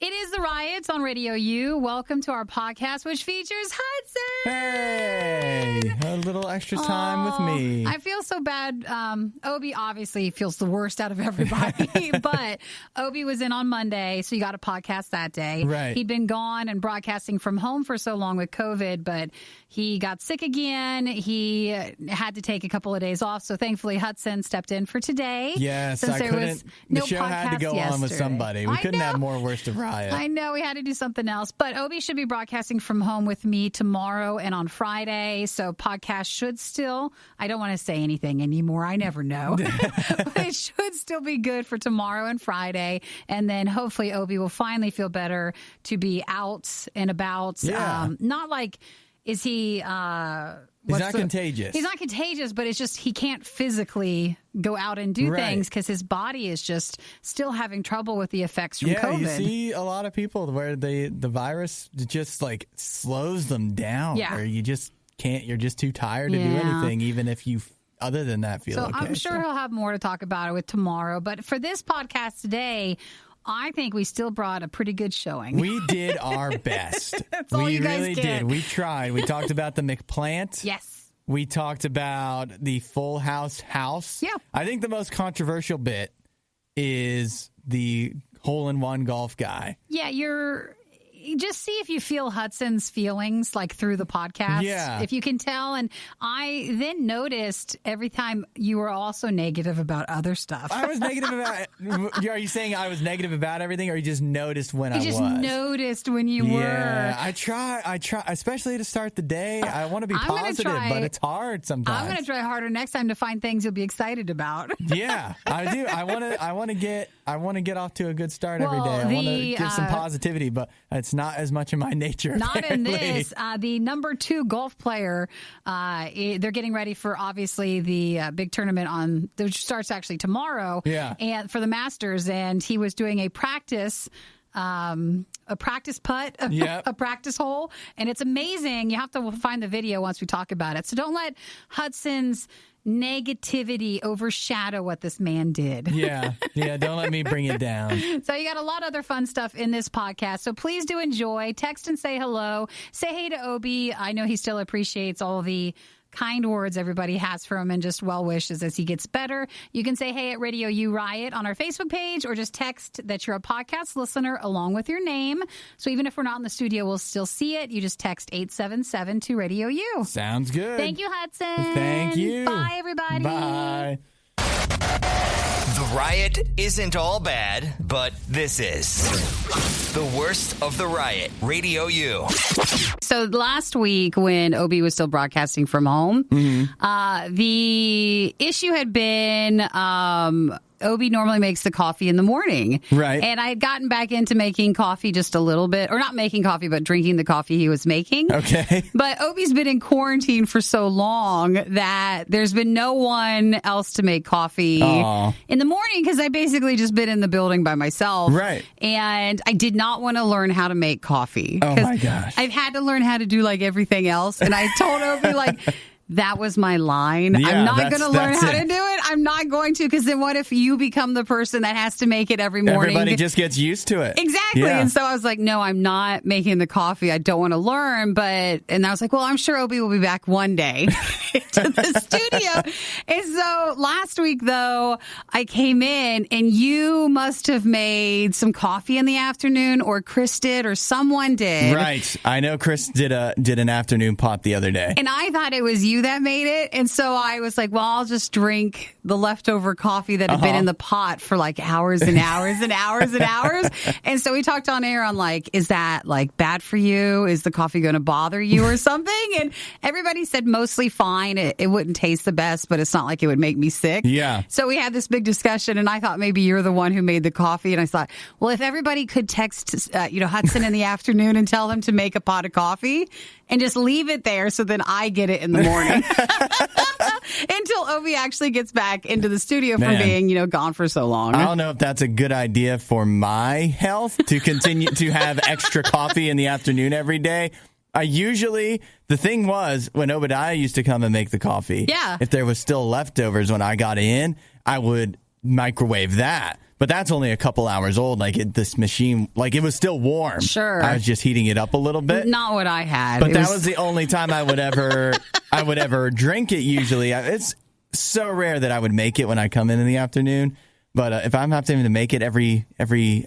It is the RIOT on RadioU. Welcome to our podcast, which features Hudson. Hey, a little extra time with me. I feel so bad. Obi obviously feels the worst out of everybody, but Obi was in on Monday, so you got a podcast that day. Right. He'd been gone and broadcasting from home for so long with COVID, but he got sick again. He had to take a couple of days off, so thankfully Hudson stepped in for today. Yes, since I there couldn't. was The no show had to podcast go on with yesterday. somebody. We couldn't have more worst of RIOT. I know we had to do something else, but Obi should be broadcasting from home with me tomorrow and on Friday. So podcast should still, I don't want to say anything anymore. I never know, but it should still be good for tomorrow and Friday. And then hopefully Obi will finally feel better to be out and about. Yeah. Not like, is he, He's not contagious. He's not contagious, but it's just he can't physically go out and do things because his body is just still having trouble with the effects from COVID. You see a lot of people where the virus just like slows them down. Yeah. Or you just can't, you're just too tired to do anything, even if you, other than that, feel okay. I'm sure he'll have more to talk about it with tomorrow. But for this podcast today, I think we still brought a pretty good showing. We did our best. That's all you guys really get. did. We tried. We talked about the McPlant. Yes. We talked about the Full House. Yeah. I think the most controversial bit is the hole-in-one golf guy. Yeah, just see if you feel Hudson's feelings like through the podcast. Yeah. If you can tell. And I then noticed every time you were also negative about other stuff. I was negative about. Are you saying I was negative about everything, or you just noticed when I was? You just noticed when you were. Yeah, I try, especially to start the day. I want to be positive, but it's hard sometimes. I'm going to try harder next time to find things you'll be excited about. Yeah, I do. I want to get off to a good start every day. I want to give some positivity, but it's not as much in my nature. Not apparently. in this. The number 2 golf player, they're getting ready for obviously the big tournament which starts actually tomorrow. Yeah. And for the Masters, and he was doing a practice putt, a practice hole, and it's amazing. You have to find the video once we talk about it. So don't let Hudson's negativity overshadow what this man did. Yeah, don't let me bring it down. So you got a lot of other fun stuff in this podcast. So please do enjoy. Text and say hello. Say hey to Obi. I know he still appreciates all the kind words everybody has for him and just well wishes as he gets better. You can say hey at RadioU RIOT on our Facebook page, or just text that you're a podcast listener along with your name. So even if we're not in the studio, we'll still see it. You just text 877 to RadioU. Sounds good. Thank you, Hudson. Thank you. Bye, everybody. Bye. The RIOT isn't all bad, but this is the worst of the RIOT. RadioU. So last week when Obi was still broadcasting from home, the issue had been Obi normally makes the coffee in the morning. Right. And I had gotten back into making coffee just a little bit, or not making coffee, but drinking the coffee he was making. Okay. But Obi's been in quarantine for so long that there's been no one else to make coffee in the morning because I basically just been in the building by myself. Right. And I did not want to learn how to make coffee. Oh, my gosh. I've had to learn how to do like everything else. And I told Obi like, that was my line. Yeah, I'm not going to learn how it. to do it. I'm not going to, because then what if you become the person that has to make it every morning? Everybody just gets used to it. Exactly. Yeah. And so I was like, no, I'm not making the coffee. I don't want to learn. And I was like, well, I'm sure Obi will be back one day to the studio. And so last week, though, I came in and you must have made some coffee in the afternoon, or Chris did, or someone did. Right. I know Chris did an afternoon pot the other day. And I thought it was you that made it. And so I was like, well, I'll just drink the leftover coffee that had been in the pot for like hours and hours and hours and hours. And so we talked on air on like, is that like bad for you? Is the coffee going to bother you or something? And everybody said mostly fine. It wouldn't taste the best, but it's not like it would make me sick. Yeah. So we had this big discussion, and I thought maybe you're the one who made the coffee. And I thought, well, if everybody could text, Hudson in the afternoon and tell them to make a pot of coffee and just leave it there so then I get it in the morning. Until Obi actually gets back into the studio from being, gone for so long. I don't know if that's a good idea for my health to continue to have extra coffee in the afternoon every day. The thing was, when Obadiah used to come and make the coffee, if there was still leftovers when I got in, I would microwave that. But that's only a couple hours old. Like this machine, like it was still warm. Sure. I was just heating it up a little bit. Not what I had. But that was the only time I would ever drink it. Usually, it's so rare that I would make it when I come in the afternoon. But if I'm having to make it every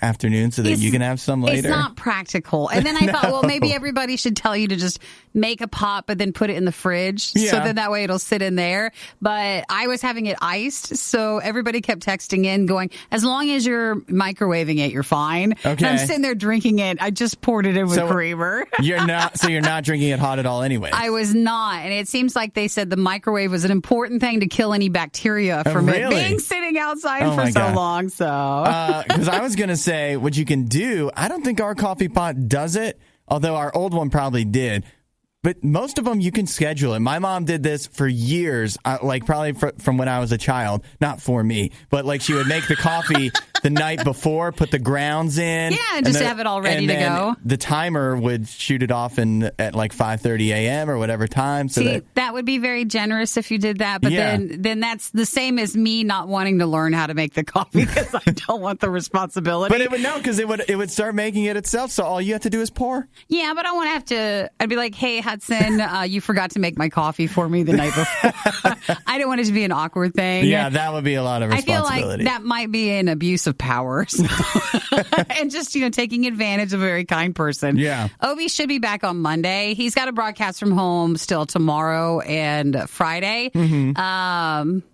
afternoon so that you can have some later. It's not practical. And then I thought, well, maybe everybody should tell you to just make a pot, but then put it in the fridge. Yeah. So then that way it'll sit in there. But I was having it iced. So everybody kept texting in going, as long as you're microwaving it, you're fine. Okay. And I'm sitting there drinking it. I just poured it in with creamer. You're not drinking it hot at all anyway. I was not. And it seems like they said the microwave was an important thing to kill any bacteria from it being sitting outside for so long. So, because I was going to say what you can do. I don't think our coffee pot does it, although our old one probably did. But most of them you can schedule it. My mom did this for years, like probably from when I was a child. Not for me, but like she would make the coffee the night before, put the grounds in. Yeah, and just have it all ready to go. The timer would shoot it off at like 5:30 a.m. or whatever time. So that would be very generous if you did that. But then that's the same as me not wanting to learn how to make the coffee because I don't want the responsibility. But it would because it would start making it itself. So all you have to do is pour. Yeah, but I won't have to. I'd be like, hey, Hudson, you forgot to make my coffee for me the night before. I don't want it to be an awkward thing. Yeah, that would be a lot of responsibility. I feel like that might be an abuse of power. And just, taking advantage of a very kind person. Yeah. Obi should be back on Monday. He's got a broadcast from home still tomorrow and Friday. Mm-hmm.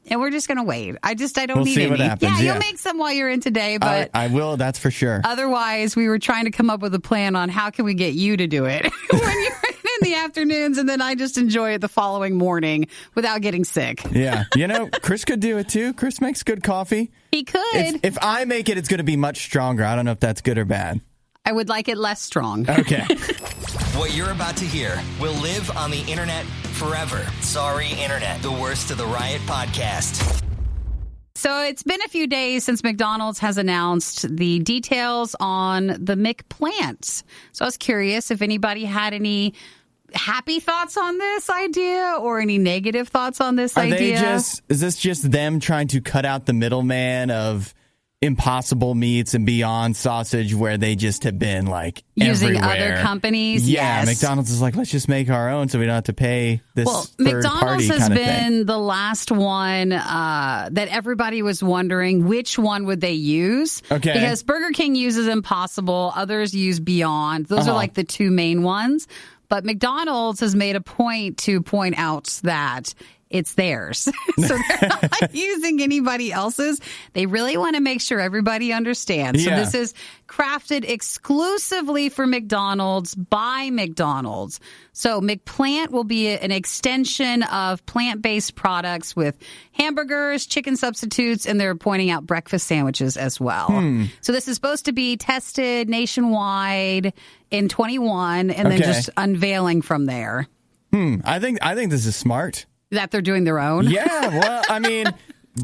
And we're just going to wait. I don't need see any. What happens. Yeah, you'll make some while you're in today, but I will, that's for sure. Otherwise, we were trying to come up with a plan on how can we get you to do it when you're in the afternoons, and then I just enjoy it the following morning without getting sick. Yeah. Chris could do it too. Chris makes good coffee. He could. If I make it, it's going to be much stronger. I don't know if that's good or bad. I would like it less strong. Okay. What you're about to hear will live on the internet forever. Sorry, internet. The worst of the Riot podcast. So it's been a few days since McDonald's has announced the details on the McPlant. So I was curious if anybody had any happy thoughts on this idea or any negative thoughts on this idea. Is this just them trying to cut out the middleman of Impossible Meats and Beyond Sausage, where they just have been like using everywhere. Other companies? Yeah, yes. McDonald's is like, let's just make our own so we don't have to pay this third McDonald's party has kind of been thing. the last one that everybody was wondering which one would they use. Okay. Because Burger King uses Impossible, others use Beyond. Those are like the two main ones. But McDonald's has made a point to point out that it's theirs. So they're not using anybody else's. They really want to make sure everybody understands. Yeah. So this is crafted exclusively for McDonald's by McDonald's. So McPlant will be an extension of plant-based products with hamburgers, chicken substitutes, and they're pointing out breakfast sandwiches as well. So this is supposed to be tested nationwide in 21 and then just unveiling from there. I think this is smart. That they're doing their own? Yeah, well, I mean,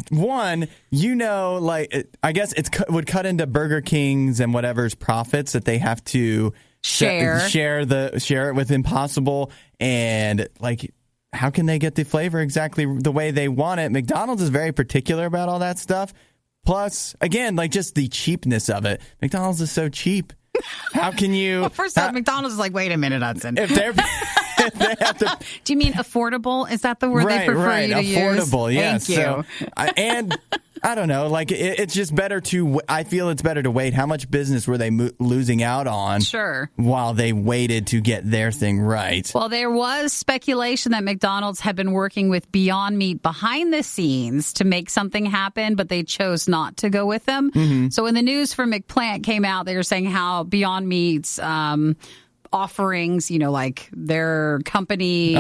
one, I guess it would cut into Burger King's and whatever's profits that they have to share it with Impossible, and like, how can they get the flavor exactly the way they want it? McDonald's is very particular about all that stuff. Plus, again, like just the cheapness of it. McDonald's is so cheap. How can you? Well, first off, McDonald's is like, wait a minute, Hudson. If they're they have to, do you mean affordable? Is that the word they prefer you to use? Affordable, yes. Thank you. So, and I don't know, like it's just better I feel it's better to wait. How much business were they losing out on? Sure. While they waited to get their thing right. Well, there was speculation that McDonald's had been working with Beyond Meat behind the scenes to make something happen, but they chose not to go with them. Mm-hmm. So when the news from McPlant came out, they were saying how Beyond Meat's offerings, like their company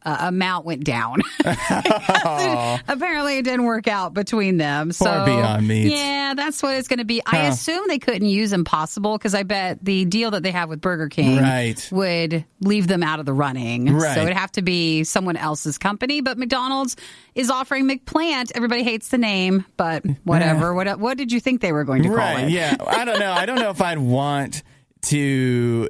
amount went down. Apparently it didn't work out between them. So Poor Beyond Meat. Yeah, that's what it's going to be. I assume they couldn't use Impossible because I bet the deal that they have with Burger King would leave them out of the running. Right. So it'd have to be someone else's company. But McDonald's is offering McPlant. Everybody hates the name, but whatever. What did you think they were going to call it? Yeah. I don't know. I don't know if I'd want to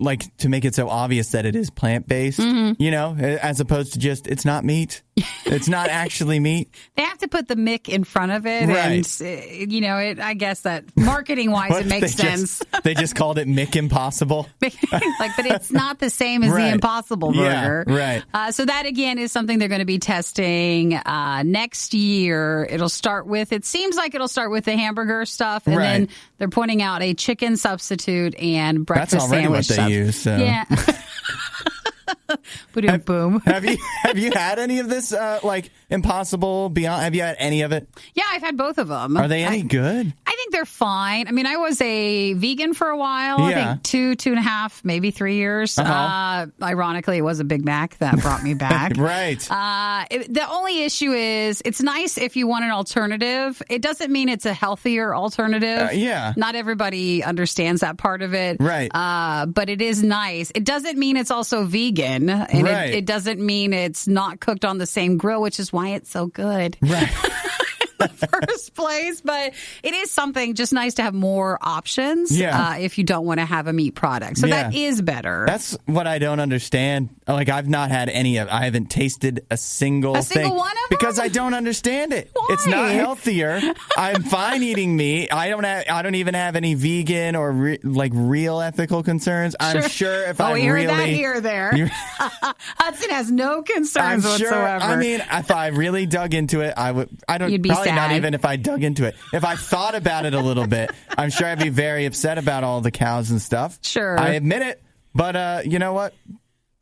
make it so obvious that it is plant-based, as opposed to just, it's not meat. It's not actually meat. They have to put the Mick in front of it. Right. And, I guess that marketing-wise, it makes sense. They just called it Mick Impossible. But it's not the same as the Impossible Burger. Yeah, right. So that, again, is something they're going to be testing next year. It seems like it'll start with the hamburger stuff, and then they're pointing out a chicken substitute and breakfast sandwich stuff. That's already what they use. So. Yeah. Boom. Have you had any of this Impossible Beyond? Have you had any of it? Yeah, I've had both of them. Are they any good? I think they're fine. I mean, I was a vegan for a while. Yeah. I think 2.5, maybe 3 years. Ironically, it was a Big Mac that brought me back. Right. The only issue is it's nice if you want an alternative. It doesn't mean it's a healthier alternative. Yeah. Not everybody understands that part of it. Right. But it is nice. It doesn't mean it's also vegan. And it doesn't mean it's not cooked on the same grill, which is why it's so good. Right. In the first place. But it is something just nice to have more options if you don't want to have a meat product. So that is better. That's what I don't understand. I've not had any of it. I haven't tasted a single thing. Single one of them? Because I don't understand it. Why? It's not healthier. I'm fine eating meat. I don't even have any vegan or real ethical concerns. I'm sure if I hear really that here there. Hudson has no concerns whatsoever. I mean, if I really dug into it, I would. You'd be sad. Not even if I dug into it. If I thought about it a little bit, I'm sure I'd be very upset about all the cows and stuff. Sure. I admit it. But you know what?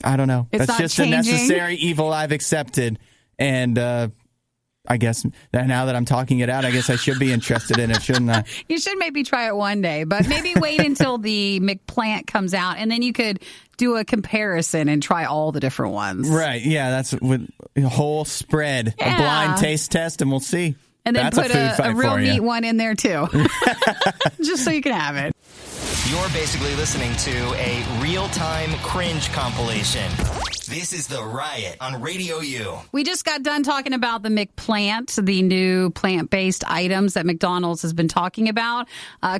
I don't know. It's That's just changing. a necessary evil I've accepted. And I guess that now that I'm talking it out, I guess I should be interested in it, shouldn't I? You should maybe try it one day, but maybe wait until the McPlant comes out, and then you could do a comparison and try all the different ones. Right. Yeah, that's with a whole spread, a blind taste test, and we'll see. And then that's put a real meat one in there, too. Just so you can have it. You're basically listening to a real-time cringe compilation. This is The Riot on RadioU. We just got done talking about the McPlant, the new plant-based items that McDonald's has been talking about.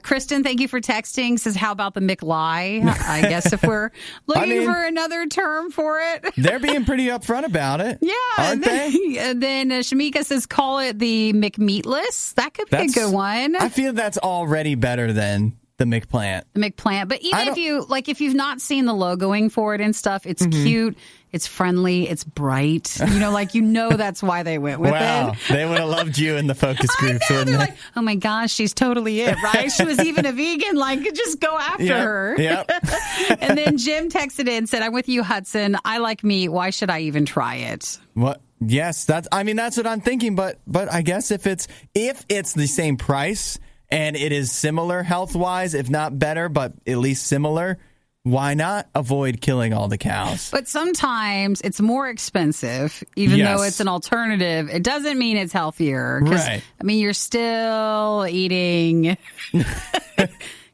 Kristen, thank you for texting. Says, how about the McLie? I guess if we're looking for another term for it. They're being pretty upfront about it. Yeah. Aren't they? And then Shamika says, call it the McMeatless. That could be a good one. I feel that's already better than the McPlant. The McPlant. But even if you've not seen the logoing for it and stuff, it's cute, it's friendly, it's bright. That's why they went with it. They would have loved you in the focus groups, wouldn't they? Like, oh my gosh, she's totally it, right? She was even a vegan, just go after her. Yep. And then Jim texted in, said, I'm with you, Hudson. I like meat. Why should I even try it? What? Yes, that's what I'm thinking, but I guess if it's the same price and it is similar health-wise, if not better, but at least similar, why not avoid killing all the cows? But sometimes it's more expensive, even though it's an alternative. It doesn't mean it's healthier. Right. I mean, you're still eating...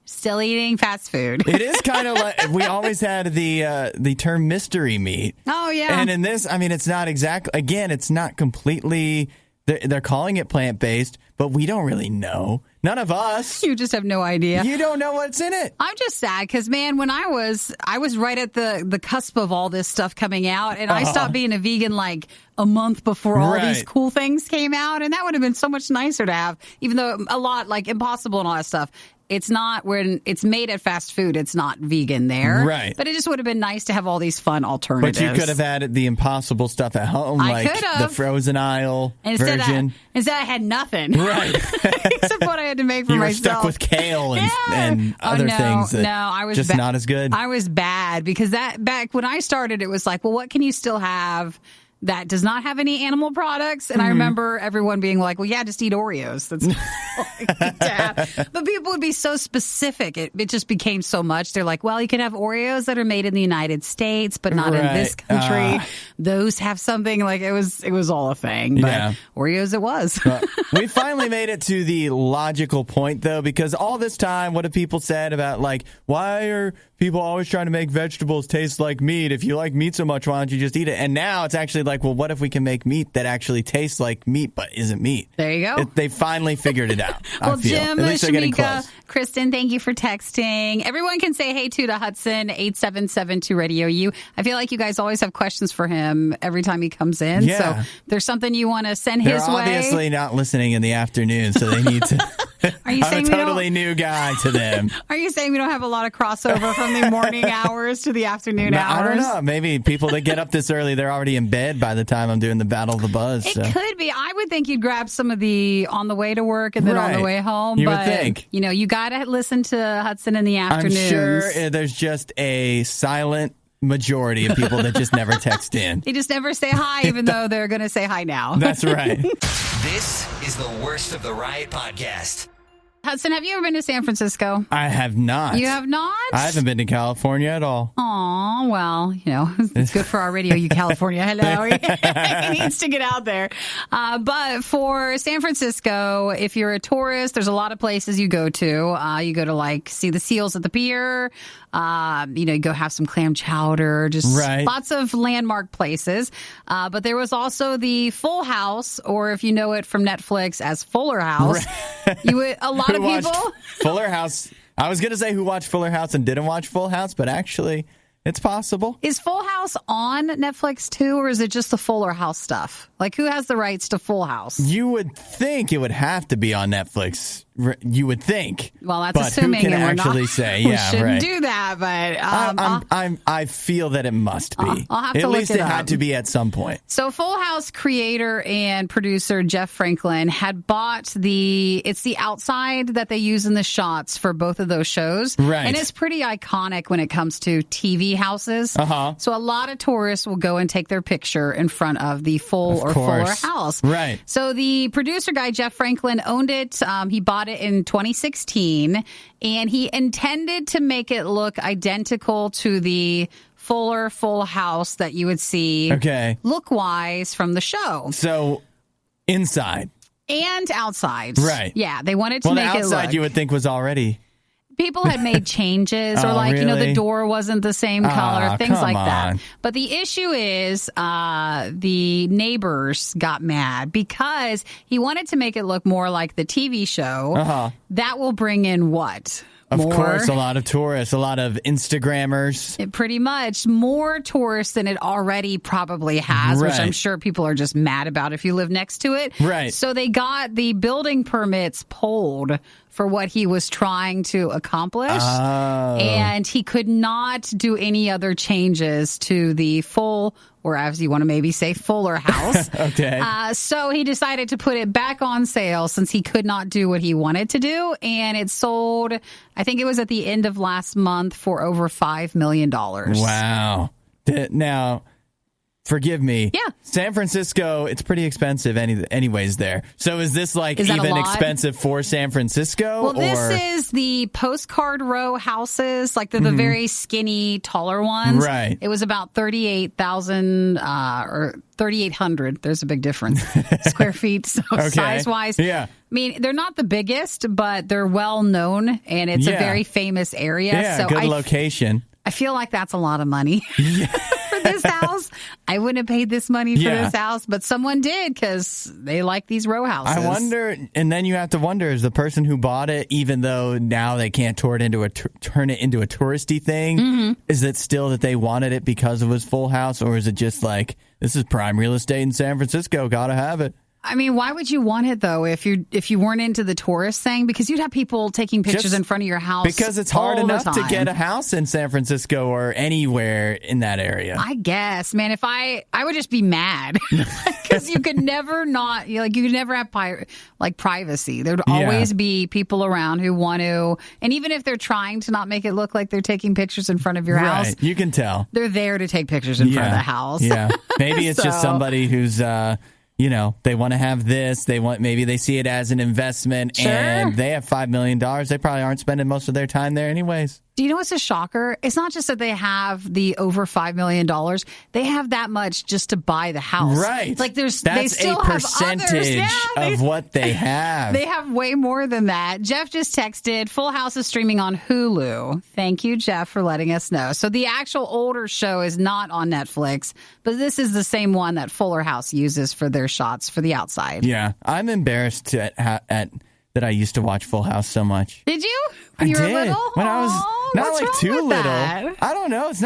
Still eating fast food. It is kind of like we always had the term mystery meat. Oh, yeah. And in this, I mean, it's not exactly, again, it's not completely, they're calling it plant-based, but we don't really know. None of us. You just have no idea. You don't know what's in it. I'm just sad because, man, when I was right at the cusp of all this stuff coming out, and I stopped being a vegan a month before all these cool things came out, and that would have been so much nicer to have, even though a lot, Impossible and all that stuff. It's not when it's made at fast food. It's not vegan there. Right. But it just would have been nice to have all these fun alternatives. But you could have had the Impossible stuff at home, the frozen aisle version. Instead, I had nothing. Right. Except what I had to make for myself. You were stuck with kale and other things that I was just not as good. I was bad because back when I started, it was what can you still have that does not have any animal products? And I remember everyone being like, well, yeah, just eat Oreos. That's all I need to have. But people would be so specific. It just became so much. They're like, well, you can have Oreos that are made in the United States, but not in this country. Those have something. It was all a thing. But Oreos it was. We finally made it to the logical point, though, because all this time, what have people said about, why are people always trying to make vegetables taste like meat? If you like meat so much, why don't you just eat it? And now it's actually like, well, what if we can make meat that actually tastes like meat but isn't meat? There you go. They finally figured it out. Well, I feel. Jim, At least they're getting Shamika, close. Kristen, thank you for texting. Everyone can say hey to Hudson, 877 Radio U. I feel like you guys always have questions for him every time he comes in. Yeah. So if there's something you want to send They're his way. obviously not listening in the afternoon, so they need to. Are you I'm saying a we totally new guy to them. Are you saying we don't have a lot of crossover from the morning hours to the afternoon hours? I don't know. Maybe people that get up this early, they're already in bed by the time I'm doing the Battle of the Buzz. It could be. I would think you'd grab some of the on the way to work and then on the way home. You but, would think. You know, you got to listen to Hudson in the I'm afternoons. sure there's just a silent majority of people that just never text in. They just never say hi, even though they're going to say hi now. That's right. This is the worst of the Riot podcast. Hudson, have you ever been to San Francisco? I have not. You have not? I haven't been to California at all. Aw, well, you know, it's good for our RadioU California. Hello. He needs to get out there. But for San Francisco, if you're a tourist, there's a lot of places you go to. You go to, like, see the seals at the pier. You know, you go have some clam chowder, just lots of landmark places. But there was also the Full House, or if you know it from Netflix as Fuller House. You would, a lot of people. Fuller House. I was going to say who watched Fuller House and didn't watch Full House, but actually, it's possible. Is Full House on Netflix too, or is it just the Fuller House stuff? Like, who has the rights to Full House? You would think it would have to be on Netflix. You would think. Well, that's but assuming. Who can and actually we're not, say? We Yeah, shouldn't right. do that, but I feel that it must be. I'll have to At look least it it had up. to be at some point. So Full House creator and producer Jeff Franklin had bought it's the outside that they use in the shots for both of those shows. Right. And it's pretty iconic when it comes to TV houses. Uh-huh. So a lot of tourists will go and take their picture in front of the Fuller House. Right. So the producer guy, Jeff Franklin, owned it. He bought it in 2016, and he intended to make it look identical to the Full House that you would see look-wise from the show. So inside. And outside. Right. Yeah, they wanted to make the it outside look. you would think was already... People had made changes, or you know, the door wasn't the same color, things like that. But the issue is the neighbors got mad because he wanted to make it look more like the TV show. That will bring in what? Of course, a lot of tourists, a lot of Instagrammers. Pretty much more tourists than it already probably has, which I'm sure people are just mad about if you live next to it. Right. So they got the building permits pulled for what he was trying to accomplish. And he could not do any other changes to the full, or as you want to maybe say, Fuller House. So he decided to put it back on sale since he could not do what he wanted to do. And it sold, I think it was at the end of last month, for over $5 million. Wow. Now, forgive me. Yeah. San Francisco, it's pretty expensive anyways there. So is this even expensive for San Francisco? Well, this is the postcard row houses. Like, they're the very skinny, taller ones. Right. It was about 38,000 or 3,800. There's a big difference. Square feet. So size-wise. Yeah. I mean, they're not the biggest, but they're well known, and it's a very famous area. Yeah, so good location. I feel like that's a lot of money for this house. I wouldn't have paid this money for this house, but someone did because they like these row houses. I wonder, and then you have to wonder, is the person who bought it, even though now they can't turn it into a touristy thing, is it still that they wanted it because it was Full House, or is it just like, this is prime real estate in San Francisco, gotta have it? I mean, why would you want it, though, if you weren't into the tourist thing? Because you'd have people taking pictures in front of your house. Because it's hard enough to get a house in San Francisco or anywhere in that area. I guess, man, if I would just be mad because you could never you could never have privacy. There'd always be people around who want to, and even if they're trying to not make it look like they're taking pictures in front of your house, you can tell they're there to take pictures in front of the house. Yeah, maybe it's just somebody who's they want to have this. Maybe they see it as an investment, and they have $5 million. They probably aren't spending most of their time there anyways. Do you know what's a shocker? It's not just that they have the over $5 million. They have that much just to buy the house. Right. Like that's they still a percentage of what they have. They have way more than that. Jeff just texted, Full House is streaming on Hulu. Thank you, Jeff, for letting us know. So the actual older show is not on Netflix, but this is the same one that Fuller House uses for their shots for the outside. Yeah. I'm embarrassed that I used to watch Full House so much. Did you? When you were little? When I was not what's like wrong too with little. That? I don't know. It's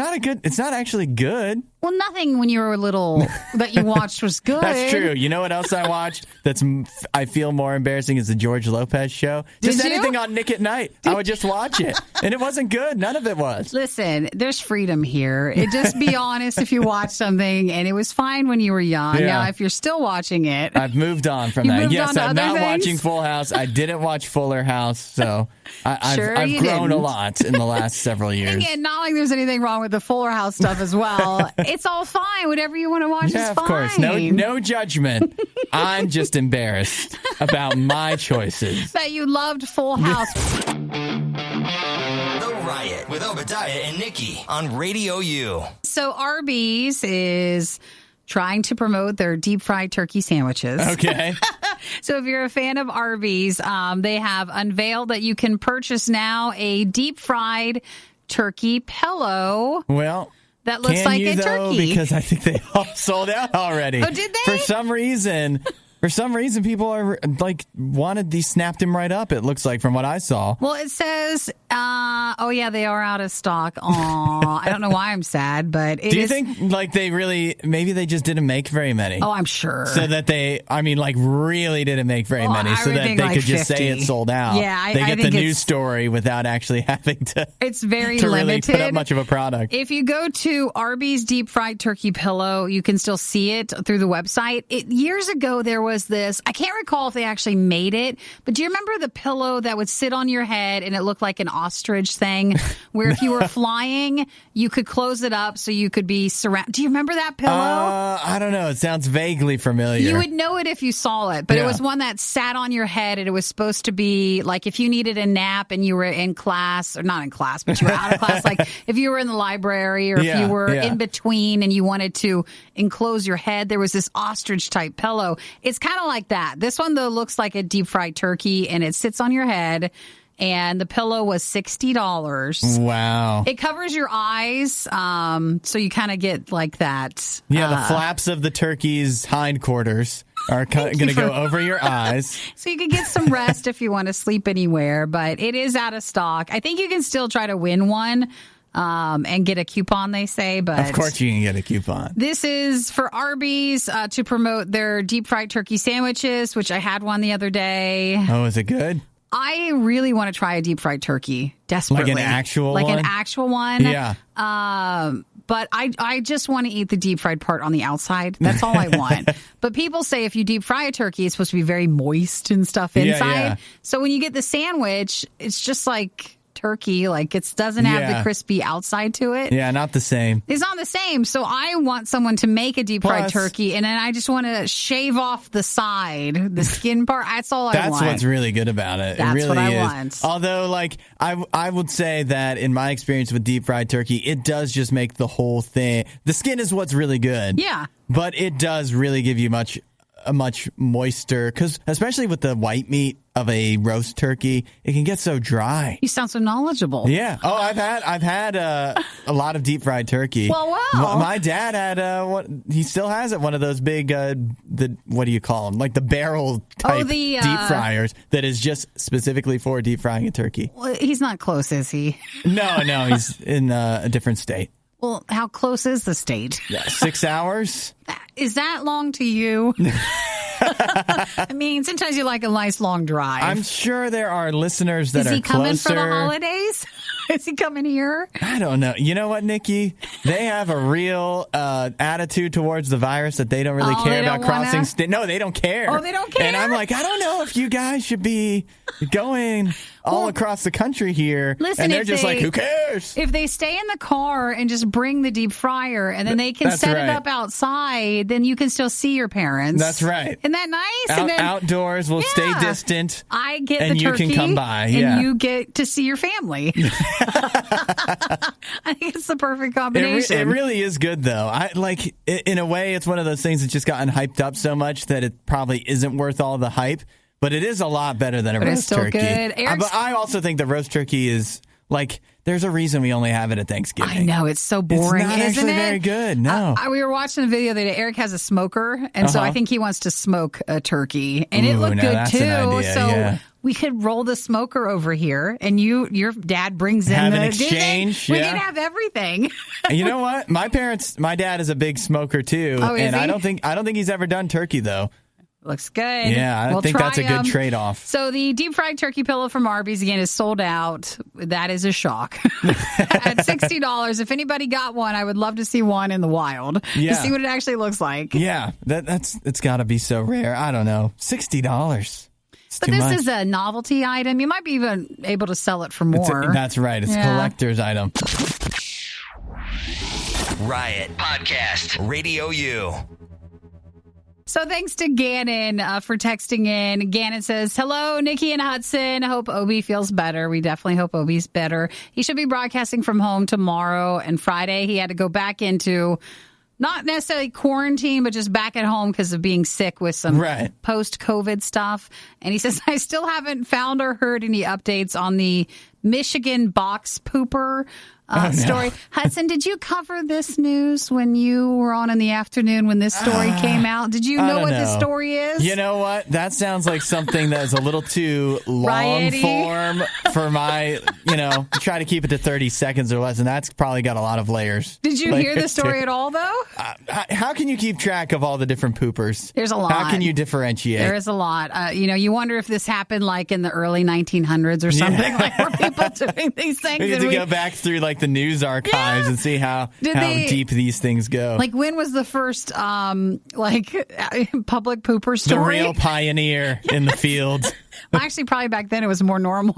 not actually good. Well, nothing when you were little that you watched was good. That's true. You know what else I watched I feel more embarrassing is the George Lopez show. Just anything on Nick at Night. I would just watch it. And it wasn't good. None of it was. Listen, there's freedom here. Just be honest if you watch something and it was fine when you were young. Yeah. Now, if you're still watching it. I've moved on from that. Yes, I'm not things? watching Full House. I didn't watch Fuller House. So I've grown a lot in the last several years. Again, not like there's anything wrong with the Fuller House stuff as well. It's all fine. Whatever you want to watch is fine. Yeah, of course. No judgment. I'm just embarrassed about my choices. That you loved Full House. The Riot with Obadiah and Nikki on RadioU. So Arby's is trying to promote their deep fried turkey sandwiches. Okay. So if you're a fan of Arby's, they have unveiled that you can purchase now a deep fried turkey pillow. Well, that looks like a turkey. Because I think they all sold out already. Oh, did they? For some reason, people are wanted these, snapped him right up. It looks like from what I saw. Well, it says, they are out of stock. Aw, I don't know why I'm sad, but do you think maybe they just didn't make very many? Oh, I'm sure. So that they, really didn't make very many, so that they could just say it sold out. Yeah, they get the news story without actually having to. It's very to limited. Really put up much of a product. If you go to Arby's deep fried turkey pillow, you can still see it through the website. Years ago, there was this, I can't recall if they actually made it, but do you remember the pillow that would sit on your head and it looked like an ostrich thing where if you were flying, you could close it up so you could be surrounded. Do you remember that pillow? I don't know. It sounds vaguely familiar. You would know it if you saw it, but it was one that sat on your head and it was supposed to be like if you needed a nap and you were in class, or not in class, but you were out of class, like if you were in the library or if you were in between and you wanted to enclose your head, there was this ostrich type pillow. It's kind of like that. This one, though, looks like a deep fried turkey and it sits on your head. And the pillow was $60. Wow. It covers your eyes, so you kind of get like that. Yeah, the flaps of the turkey's hindquarters are going to go over your eyes. So you can get some rest if you want to sleep anywhere, but it is out of stock. I think you can still try to win one. And get a coupon, they say. But of course you can get a coupon. This is for Arby's to promote their deep fried turkey sandwiches, which I had one the other day. Oh, is it good? I really want to try a deep fried turkey desperately. Like an actual one? Like an actual one. Yeah. But I just want to eat the deep fried part on the outside. That's all I want. But people say if you deep fry a turkey, it's supposed to be very moist and stuff inside. Yeah. So when you get the sandwich, it's just like turkey, like it doesn't have the crispy outside to it. Yeah, not the same. It's not the same. So I want someone to make a deep fried turkey, and then I just want to shave off the side, the skin part. That's all I want. That's what's really good about it. That's it really what I is. want. Although, I would say that in my experience with deep fried turkey, it does just make the whole thing. The skin is what's really good. Yeah. But it does really give you a much moister, because especially with the white meat of a roast turkey, it can get so dry. You sound so knowledgeable. Yeah. Oh, I've had a lot of deep fried turkey. Well, wow. My dad had he still has it. One of those big what do you call them? Like the barrel type deep fryers that is just specifically for deep frying a turkey. Well, he's not close, is he? No, he's in a different state. Well, how close is the state? 6 hours. Is that long to you? I mean, sometimes you like a nice long drive. I'm sure there are listeners that are closer. Is he coming for the holidays? Is he coming here? I don't know. You know what, Nikki? They have a real attitude towards the virus that they don't really care about crossing state. No, they don't care. Oh, they don't care? And I'm like, I don't know if you guys should be going all across the country here. Listen, and they're just like, who cares? If they stay in the car and just bring the deep fryer and then they can set it up outside, then you can still see your parents. That's right. Isn't that nice? Outdoors, we'll stay distant. I get and the turkey. And you can come by. And you get to see your family. I think it's the perfect combination. It really is good, though. In a way, it's one of those things that's just gotten hyped up so much that it probably isn't worth all the hype. But it is a lot better than a roast turkey. Good. But I also think the roast turkey is there's a reason we only have it at Thanksgiving. I know, it's so boring, isn't it? It's not actually very good, no. We were watching a video that Eric has a smoker, and so I think he wants to smoke a turkey. And it looked good, too. Idea, so we could roll the smoker over here, and your dad brings in an exchange. We can have everything. You know what? My dad is a big smoker, too. Oh, and he? I don't think he's ever done turkey, though. Looks good. Yeah, I think that's a good trade-off. So the deep-fried turkey pillow from Arby's, again, is sold out. That is a shock. At $60. If anybody got one, I would love to see one in the wild to see what it actually looks like. Yeah, it's got to be so rare. I don't know. $60. But this is a novelty item. You might be even able to sell it for more. That's right. It's a collector's item. Riot Podcast, RadioU. So thanks to Gannon for texting in. Gannon says, hello, Nikki and Hudson. I hope Obi feels better. We definitely hope Obi's better. He should be broadcasting from home tomorrow and Friday. He had to go back into not necessarily quarantine, but just back at home because of being sick with some post-COVID stuff. And he says, I still haven't found or heard any updates on the Michigan box pooper story. Hudson, did you cover this news when you were on in the afternoon when this story came out? Did you know what this story is? You know what? That sounds like something that is a little too long form for my, try to keep it to 30 seconds or less, and that's probably got a lot of layers. Did you hear the story at all, though? How can you keep track of all the different poopers? There's a lot. How can you differentiate? There is a lot. You wonder if this happened in the early 1900s or something, were people doing these things? We need to go back through the news archives and see how deep these things go. When was the first public pooper story? The real pioneer in the field. Well, actually, probably back then it was more normal.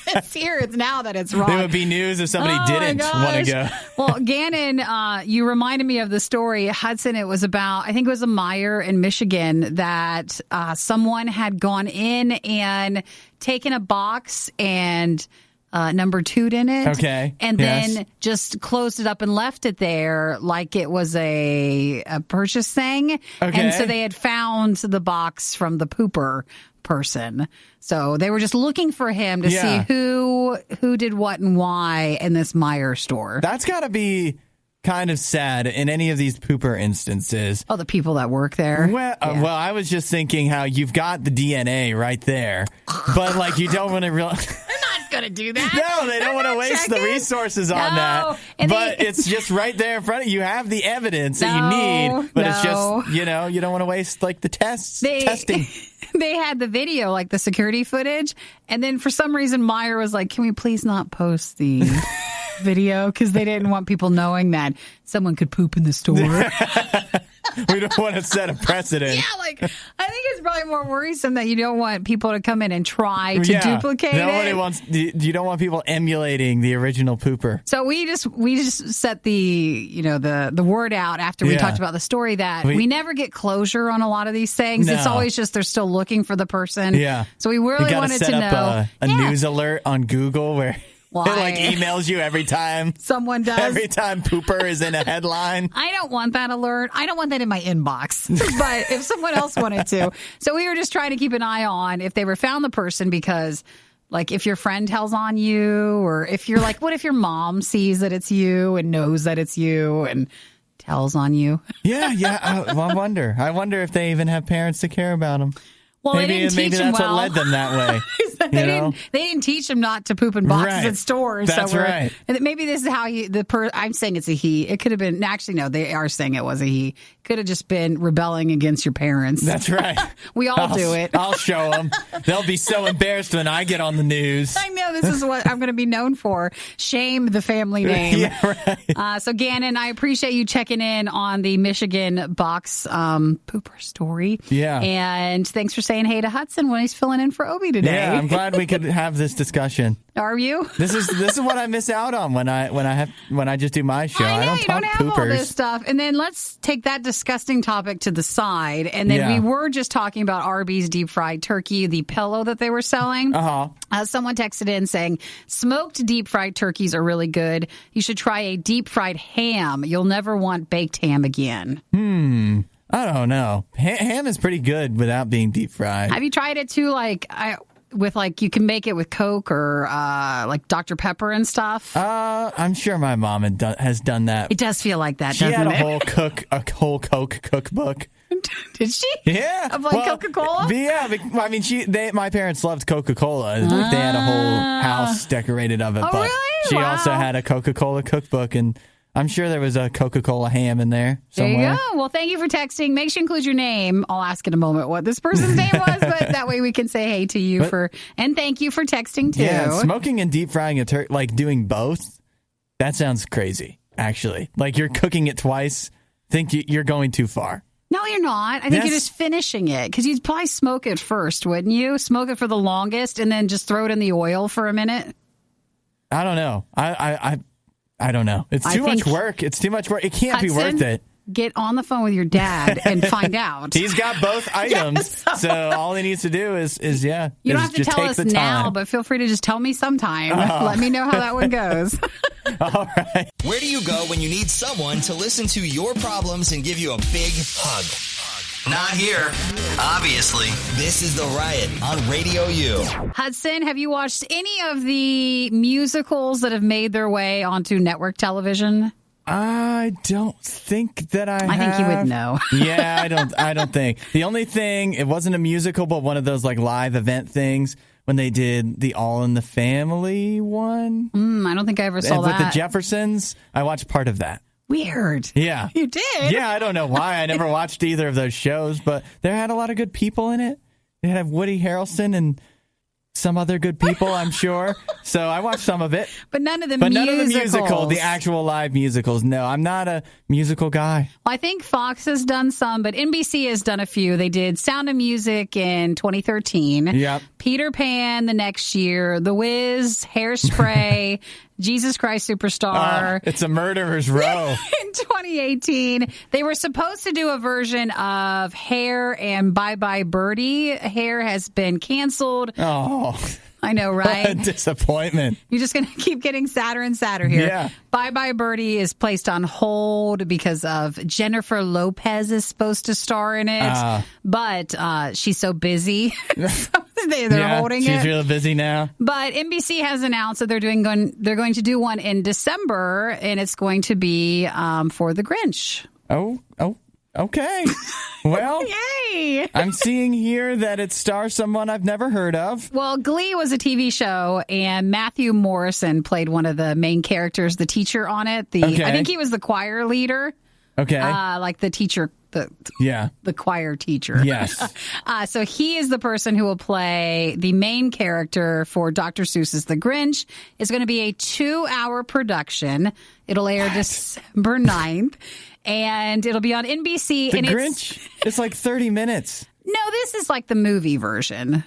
It's here. It's now that it's wrong. It would be news if somebody didn't want to go. Well, Gannon, you reminded me of the story. Hudson, it was about, I think it was a Meijer in Michigan that someone had gone in and taken a box and number 2'd in it. Okay. And then just closed it up and left it there like it was a purchase thing. Okay. And so they had found the box from the pooper person. So they were just looking for him to see who did what and why in this Meijer store. That's got to be kind of sad in any of these pooper instances. Oh, the people that work there. Well, I was just thinking how you've got the DNA right there, but you don't want to realize. Going to do that. No, they don't want to waste the reresources on that. But it's just right there in front of you. You have the evidence that you need, but it's just, you don't want to waste the testing. They had the video, the security footage, and then for some reason Meijer was like, can we please not post the video? Because they didn't want people knowing that someone could poop in the store. We don't want to set a precedent. Yeah, I think it's probably more worrisome that you don't want people to come in and try to duplicate it. You don't want people emulating the original pooper. So we just set the word out after we talked about the story that we never get closure on a lot of these things. No. It's always just they're still looking for the person. Yeah. So we really wanted to know. Set up a news alert on Google where Why? It emails you every time. Someone does. Every time pooper is in a headline. I don't want that alert. I don't want that in my inbox. But if someone else wanted to. So we were just trying to keep an eye on if they ever found the person because, if your friend tells on you or if you're what if your mom sees that it's you and knows that it's you and tells on you? Yeah. I wonder. I wonder if they even have parents to care about them. Well, maybe that's what led them that way. They didn't teach him not to poop in boxes at stores. That's right. And maybe this is how I'm saying it's a he. It could have been, actually, no, they are saying it was a he. Could have just been rebelling against your parents. That's right. We all do it. I'll show them. They'll be so embarrassed when I get on the news. I know, this is what I'm going to be known for. Shame the family name. Yeah, right. So, Gannon, I appreciate you checking in on the Michigan box pooper story. Yeah. And thanks for saying hey to Hudson when he's filling in for Obi today. Yeah, I'm glad we could have this discussion. Are you? This is what I miss out on when I just do my show. I know, don't you talk don't have poopers. all this stuff. And then let's take that disgusting topic to the side. And then we were just talking about Arby's deep fried turkey, the pillow that they were selling. Someone texted in saying, smoked deep fried turkeys are really good. You should try a deep fried ham. You'll never want baked ham again. I don't know. Ham is pretty good without being deep fried. Have you tried it too? You can make it with Coke or like Dr. Pepper and stuff. I'm sure my mom has done that. It does feel like that, she doesn't had it? a whole Coke cookbook. Did she? Yeah. Of Coca-Cola? Yeah. I mean, my parents loved Coca-Cola. They had a whole house decorated of it. Oh, but really? she Wow. also had a Coca-Cola cookbook, and I'm sure there was a Coca-Cola ham in there somewhere. There you go. Well, thank you for texting. Make sure you include your name. I'll ask in a moment what this person's name was, but that way we can say hey to you and thank you for texting too. Yeah, smoking and deep frying a turkey, like doing both, that sounds crazy, actually. Like you're cooking it twice. Think you're going too far. No, you're not. I think you're just finishing it because you'd probably smoke it first, wouldn't you? Smoke it for the longest and then just throw it in the oil for a minute. I don't know. I don't know. It's too much work. It's too much work. It can't be worth it. Get on the phone with your dad and find out. He's got both items. Yes. So all he needs to do is You don't have to tell us now, but feel free to just tell me sometime. Let me know how that one goes. All right. Where do you go when you need someone to listen to your problems and give you a big hug? Not here. Obviously, this is The Riot on Radio U. Hudson, have you watched any of the musicals that have made their way onto network television? I don't think that I have. I think you would know. Yeah, I don't think. The only thing, it wasn't a musical, but one of those like live event things when they did the All in the Family one. I don't think I ever saw that. With the Jeffersons, I watched part of that. Weird. Yeah. You did? Yeah, I don't know why. I never watched either of those shows, but they had a lot of good people in it. They had Woody Harrelson and some other good people, I'm sure. So I watched some of it. But none of the musicals. The actual live musicals. No, I'm not a musical guy. Well, I think Fox has done some, but NBC has done a few. They did Sound of Music in 2013. Yep. Peter Pan the next year. The Wiz, Hairspray, Jesus Christ Superstar. It's a murderer's row. In 2018, they were supposed to do a version of Hair and Bye Bye Birdie. Hair has been canceled. Oh, I know, right? What a disappointment. You're just going to keep getting sadder and sadder here. Yeah. Bye Bye Birdie is placed on hold because of Jennifer Lopez is supposed to star in it, but she's so busy. They're holding it. She's really busy now. But NBC has announced that they're going to do one in December, and it's going to be for the Grinch. Oh, okay. Well, yay! I'm seeing here that it stars someone I've never heard of. Well, Glee was a TV show, and Matthew Morrison played one of the main characters, the teacher on it. I think he was the choir leader. Okay. Like the teacher. The choir teacher. Yes. So he is the person who will play the main character for Dr. Seuss's The Grinch. It's going to be a 2-hour production. It'll air December 9th, and it'll be on NBC. The Grinch? It's like 30 minutes. No, this is like the movie version.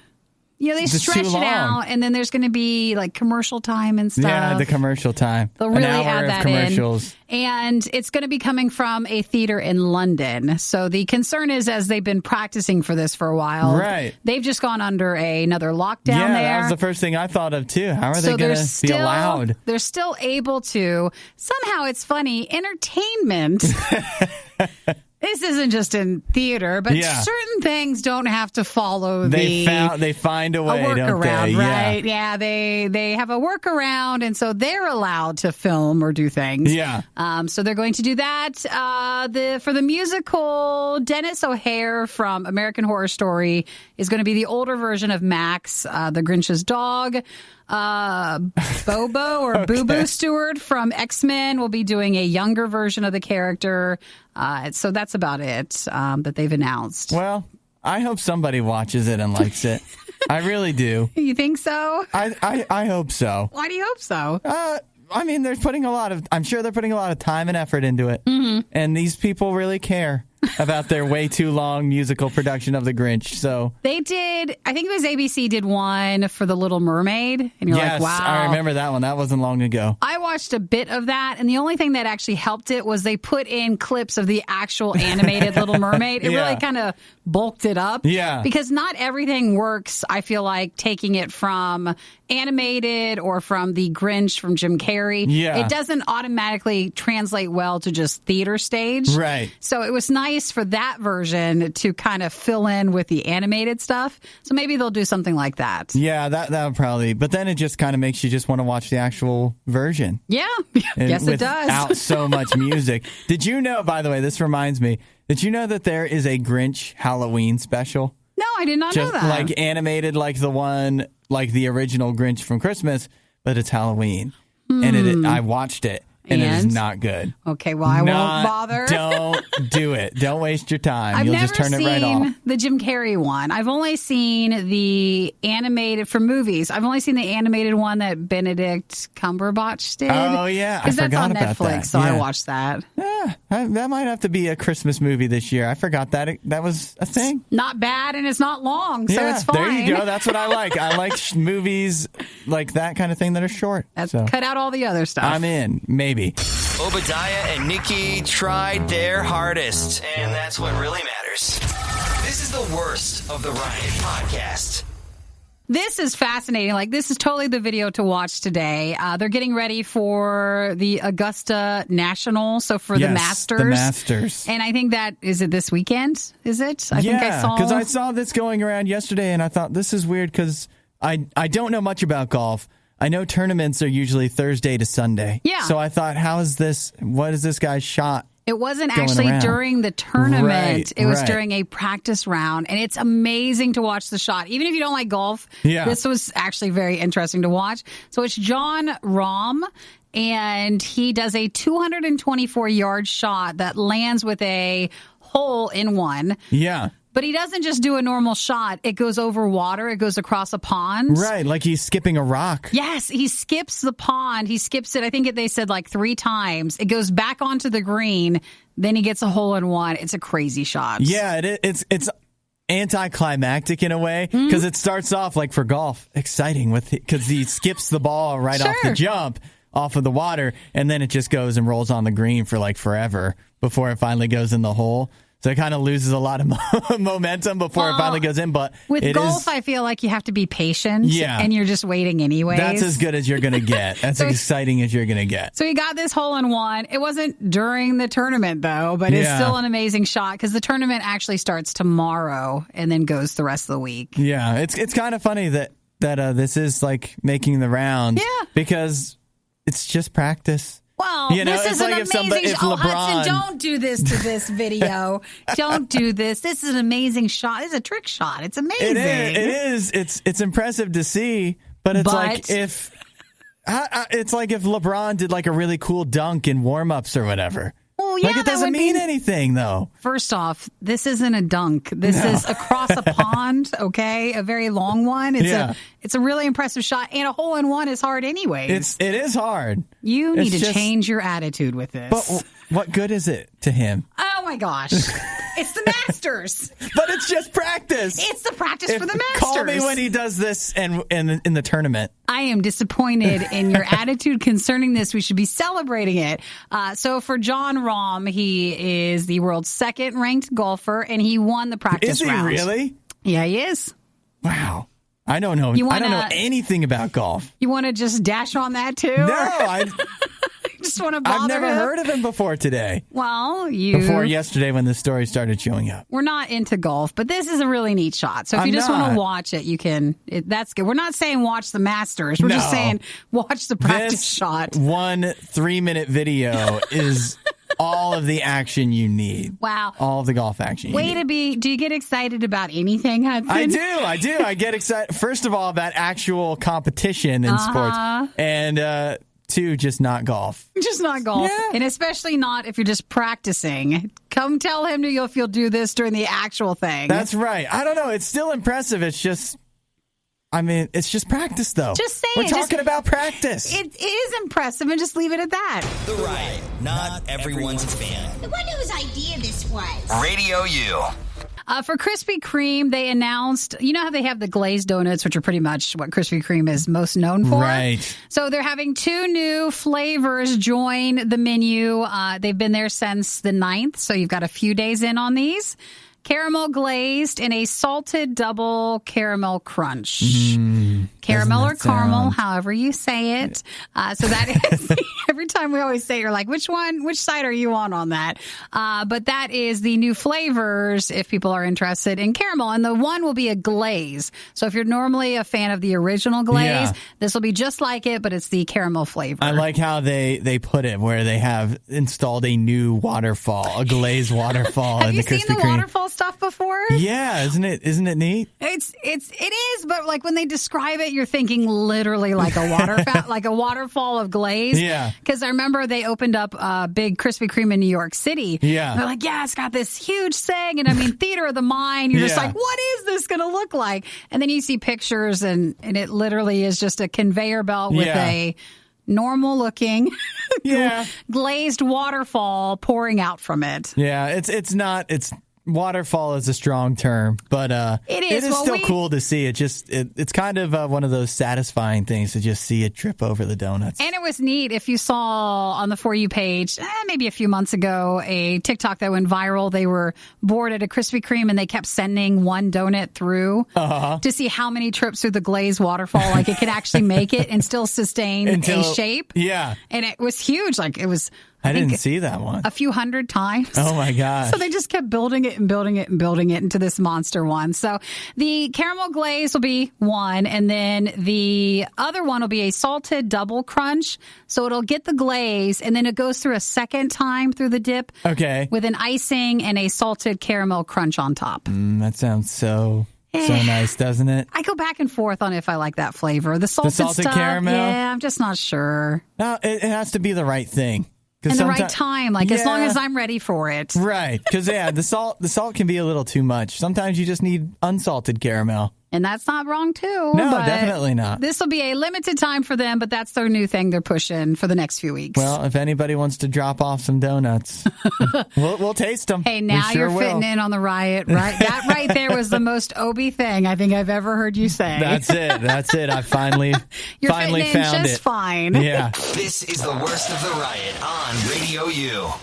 They stretch it out, and then there's going to be like commercial time and stuff. Yeah, the commercial time. They'll really An hour add that of commercials. in. And it's going to be coming from a theater in London. So the concern is, as they've been practicing for this for a while, right? They've just gone under another lockdown there. Yeah, that was the first thing I thought of, too. How are they going to be allowed? They're still able to. Somehow, it's funny, entertainment this isn't just in theater, but certain things don't have to follow they find a way, don't they? Right? Yeah, they have a workaround, and so they're allowed to film or do things. Yeah. So they're going to do that. For the musical, Dennis O'Hare from American Horror Story is going to be the older version of Max, the Grinch's dog. Bobo or Boo Boo Stewart from X-Men will be doing a younger version of the character. So that's about it that they've announced. Well, I hope somebody watches it and likes it. I really do. You think so? I hope so. Why do you hope so? I mean, I'm sure they're putting a lot of time and effort into it. Mm-hmm. And these people really care about their way too long musical production of The Grinch. So they did, I think it was ABC did one for The Little Mermaid. And you're like, wow. I remember that one. That wasn't long ago. I watched a bit of that. And the only thing that actually helped it was they put in clips of the actual animated Little Mermaid. It really kind of bulked it up. Yeah. Because not everything works, I feel like, taking it from animated or from The Grinch from Jim Carrey. Yeah. It doesn't automatically translate well to just theater stage. Right. So it was nice for that version to kind of fill in with the animated stuff. So maybe they'll do something like that. Yeah, that would probably. But then it just kind of makes you just want to watch the actual version. Yeah. Yes, it does. Without so much music. Did you know, by the way, this reminds me, did you know that there is a Grinch Halloween special? No, I did not know that. Like animated, like the one, like the original Grinch from Christmas, but it's Halloween. And I watched it. And it is not good. Okay, well, I won't bother. Don't do it. Don't waste your time. You'll just turn it right off. I've never seen the Jim Carrey one. I've only seen the animated, for movies, I've only seen the animated one that Benedict Cumberbatch did. Oh, yeah. I forgot about that. Because that's on Netflix, so I watched that. Yeah, that might have to be a Christmas movie this year. I forgot that was a thing. It's not bad, and it's not long, so it's fine. There you go. That's what I like. I like movies like that kind of thing that are short. Cut out all the other stuff. I'm in. Maybe. Obadiah and Nikki tried their hardest, and that's what really matters. This is the worst of the Riot podcast. This is fascinating. Like, this is totally the video to watch today. They're getting ready for the Augusta National, so for the Masters. The Masters. And I think is it this weekend? Is it? I think I saw. Because I saw this going around yesterday, and I thought, this is weird because I don't know much about golf. I know tournaments are usually Thursday to Sunday. Yeah. So I thought, what is this guy's shot? It wasn't actually during the tournament. Right, it was during a practice round. And it's amazing to watch the shot. Even if you don't like golf, this was actually very interesting to watch. So it's Jon Rahm, and he does a 224-yard shot that lands with a hole in one. Yeah. But he doesn't just do a normal shot. It goes over water. It goes across a pond. Right, like he's skipping a rock. Yes, he skips the pond. He skips it, I think they said like 3 times. It goes back onto the green. Then he gets a hole in one. It's a crazy shot. Yeah, it's anticlimactic in a way because it starts off like for golf, exciting because he skips the ball right off the jump, off of the water, and then it just goes and rolls on the green for like forever before it finally goes in the hole. So it kind of loses a lot of momentum before it finally goes in. But with golf, I feel like you have to be patient. Yeah. And you're just waiting anyways. That's as good as you're going to get. That's as exciting as you're going to get. So he got this hole in one. It wasn't during the tournament, though, but it's still an amazing shot because the tournament actually starts tomorrow and then goes the rest of the week. Yeah, it's kind of funny that this is like making the rounds. Yeah. Because it's just practice. Well, this is an amazing shot. Hudson, don't do this to this video. Don't do this. This is an amazing shot. It's a trick shot. It's amazing. It is. It's impressive to see, but it's like if LeBron did like a really cool dunk in warm-ups or whatever. Well, yeah, like it doesn't mean anything, though. First off, this isn't a dunk. This is across a pond, okay? A very long one. It's a really impressive shot, and a hole in one is hard anyways. It is hard. You need to change your attitude with this. But what good is it to him? Oh, my gosh. It's the Masters. But it's just practice. It's the practice for the Masters. Call me when he does this and in the tournament. I am disappointed in your attitude concerning this. We should be celebrating it. So for Jon Rahm, he is the world's second-ranked golfer, and he won the practice round. Is he really? Yeah, he is. Wow. I don't know. I don't know anything about golf. You want to just dash on that, too? No, just want to bother I've never him. heard of him before today. Well, Before yesterday when the story started showing up. We're not into golf, but this is a really neat shot. So if you just want to watch it, you can. That's good. We're not saying watch the Masters. We're just saying watch the practice shot. 1 3-minute video is all of the action you need. Wow. All of the golf action you need. Do you get excited about anything, Hudson? I do. I get excited, first of all, about actual competition in sports. And 2, just not golf. Just not golf. Yeah. And especially not if you're just practicing. Come tell him if you'll do this during the actual thing. That's right. I don't know. It's still impressive. It's just... it's just practice, though. Just saying. We're talking about practice. It is impressive, and just leave it at that. The Riot. Not everyone's a fan. I wonder whose idea this was. RadioU. For Krispy Kreme, they announced, you know how they have the glazed donuts, which are pretty much what Krispy Kreme is most known for? Right. So they're having 2 new flavors join the menu. They've been there since the 9th, so you've got a few days in on these. Caramel glazed and a salted double caramel crunch. Caramel or caramel, however you say it. So that is, every time we always say, you're like, which side are you on that? But that is the new flavors if people are interested in caramel. And the one will be a glaze. So if you're normally a fan of the original glaze, this will be just like it, but it's the caramel flavor. I like how they put it where they have installed a new waterfall, a glazed waterfall in the Krispy Kreme. Have you seen the waterfall stuff before? Yeah, isn't it neat? It is, but like when they describe it, you're thinking literally like a like a waterfall of glaze. Yeah. Because I remember they opened up a big Krispy Kreme in New York City. Yeah. And they're like, it's got this huge thing, and theater of the mind. You're just like, what is this going to look like? And then you see pictures, and it literally is just a conveyor belt with a normal looking glazed waterfall pouring out from it. Yeah, it's waterfall is a strong term, but it is still cool to see. It's kind of one of those satisfying things to just see it drip over the donuts. And it was neat. If you saw on the For You page, maybe a few months ago, a TikTok that went viral. They were bored at a Krispy Kreme and they kept sending one donut through to see how many trips through the glazed waterfall, like it could actually make it and still sustain a shape. Yeah. And it was huge. Like it was... I didn't see that one. A few hundred times. Oh, my gosh. So they just kept building it and building it and building it into this monster one. So the caramel glaze will be one, and then the other one will be a salted double crunch. So it'll get the glaze, and then it goes through a second time through the dip. Okay. With an icing and a salted caramel crunch on top. That sounds so nice, doesn't it? I go back and forth on if I like that flavor. The salted stuff, caramel? Yeah, I'm just not sure. No, it has to be the right thing. And the right time, as long as I'm ready for it. Right, because the salt can be a little too much. Sometimes you just need unsalted caramel. And that's not wrong, too. No, definitely not. This will be a limited time for them, but that's their new thing they're pushing for the next few weeks. Well, if anybody wants to drop off some donuts, we'll taste them. Hey, now you're fitting in on the riot, right? That right there was the most Obi thing I think I've ever heard you say. That's it. I finally found it. Just fine. Yeah. This is the worst of the riot on RadioU.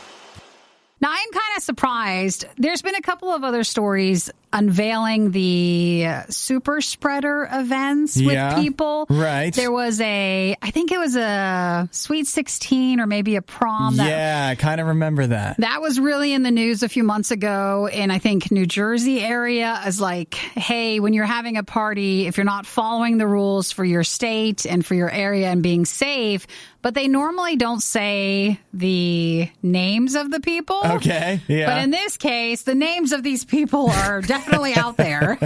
Now, I'm kind of surprised. There's been a couple of other stories unveiling the super spreader events with people. Right. There was I think it was a Sweet 16 or maybe a prom. I kind of remember that. That was really in the news a few months ago. And I think New Jersey area is like, hey, when you're having a party, if you're not following the rules for your state and for your area and being safe, but they normally don't say the names of the people. Okay, yeah. But in this case, the names of these people are definitely out there.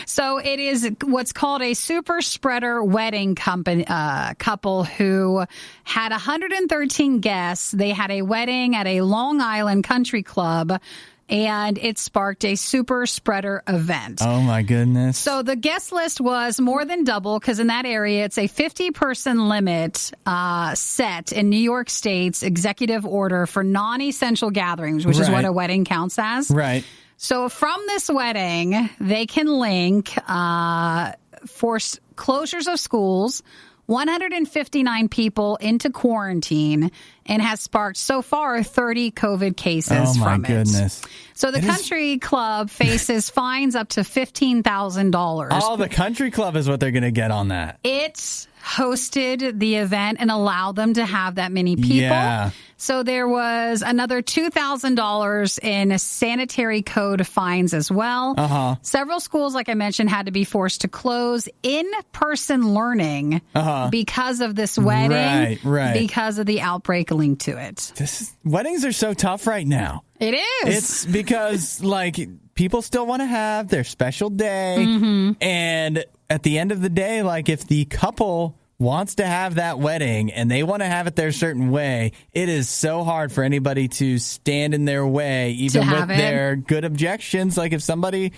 So it is what's called a super spreader wedding couple who had 113 guests. They had a wedding at a Long Island country club, and it sparked a super spreader event. Oh, my goodness. So the guest list was more than double because in that area, it's a 50-person limit set in New York State's executive order for non-essential gatherings, which is what a wedding counts as. Right. So from this wedding, they can link forced closures of schools, 159 people into quarantine, and has sparked so far 30 COVID cases from it. Oh, my goodness. So the country club faces fines up to $15,000. Oh, the country club is what they're going to get on that. It's hosted the event and allowed them to have that many people. Yeah. So there was another $2,000 in sanitary code fines as well. Several schools, like I mentioned, had to be forced to close in-person learning because of this wedding, right. because of the outbreak linked to it. Weddings are so tough right now. It is. It's because, like, people still want to have their special day. And at the end of the day, like, if the couple wants to have that wedding and they want to have it their certain way, it is so hard for anybody to stand in their way, even with their good objections. Like, if somebody...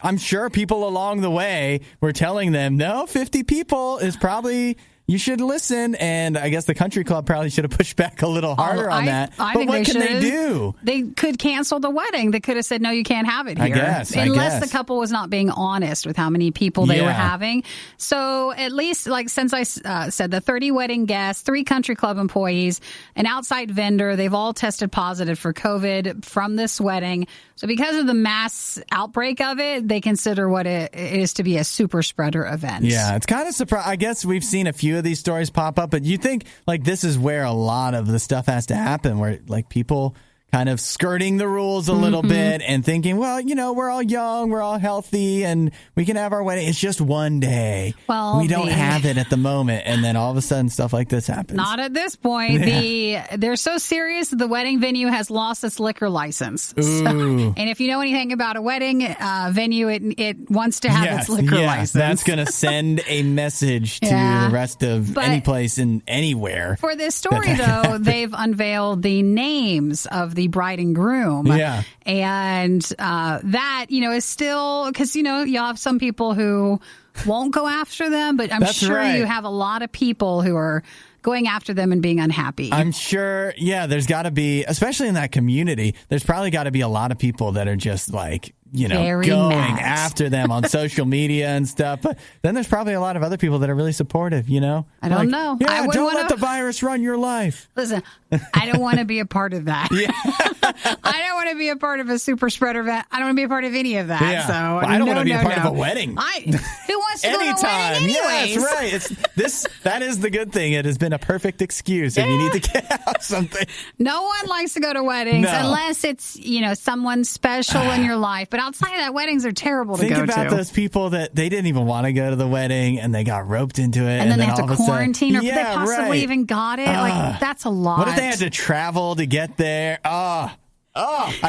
I'm sure people along the way were telling them, no, 50 people is probably... You should listen, and I guess the country club probably should have pushed back a little harder on that. But what can they do? They could cancel the wedding. They could have said, no, you can't have it here. Unless the couple was not being honest with how many people they were having. So at least, like, since I said the 30 wedding guests, 3 country club employees, an outside vendor, they've all tested positive for COVID from this wedding. So because of the mass outbreak of it, they consider what it is to be a super spreader event. Yeah, it's kind of surprising. I guess we've seen a few of these stories pop up, but you think, like, this is where a lot of the stuff has to happen, where, like, people kind of skirting the rules a little bit and thinking, well, you know, we're all young, we're all healthy, and we can have our wedding. It's just one day. Well, we don't have it at the moment, and then all of a sudden stuff like this happens. Not at this point. They're so serious that the wedding venue has lost its liquor license. And if you know anything about a wedding venue, it wants to have its liquor license. That's going to send a message to the rest of any place and anywhere. For this story, though, they've unveiled the names of the bride and groom. And that, you know, is still, because, you know, you'll have some people who won't go after them, but I'm sure you have a lot of people who are going after them and being unhappy. I'm sure, there's got to be, especially in that community, there's probably got to be a lot of people that are just like, you know, very going mad after them on social media and stuff. But then there's probably a lot of other people that are really supportive, you know? I don't know. Yeah, don't let the virus run your life. Listen, I don't want to be a part of that. I don't want to be a part of a super spreader event. I don't want to be a part of any of that. So I don't want to be a part of a wedding. Who wants to go to a wedding anyways? Right. That is the good thing. It has been a perfect excuse if you need to get out something. No one likes to go to weddings unless it's, you know, someone special in your life. But outside of that, weddings are terrible to go to. Think about those people that they didn't even want to go to the wedding and they got roped into it. And then they have to quarantine, or if they possibly even got it. Like, that's a lot. What if they had to travel to get there? I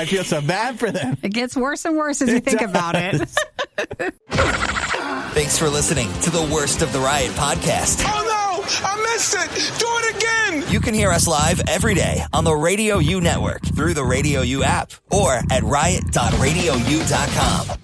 feel so bad for them. It gets worse and worse as you think about it. Thanks for listening to the Worst of the Riot podcast. Oh no, I missed it. Do it again. You can hear us live every day on the RadioU network through the RadioU app or at riot.radiou.com.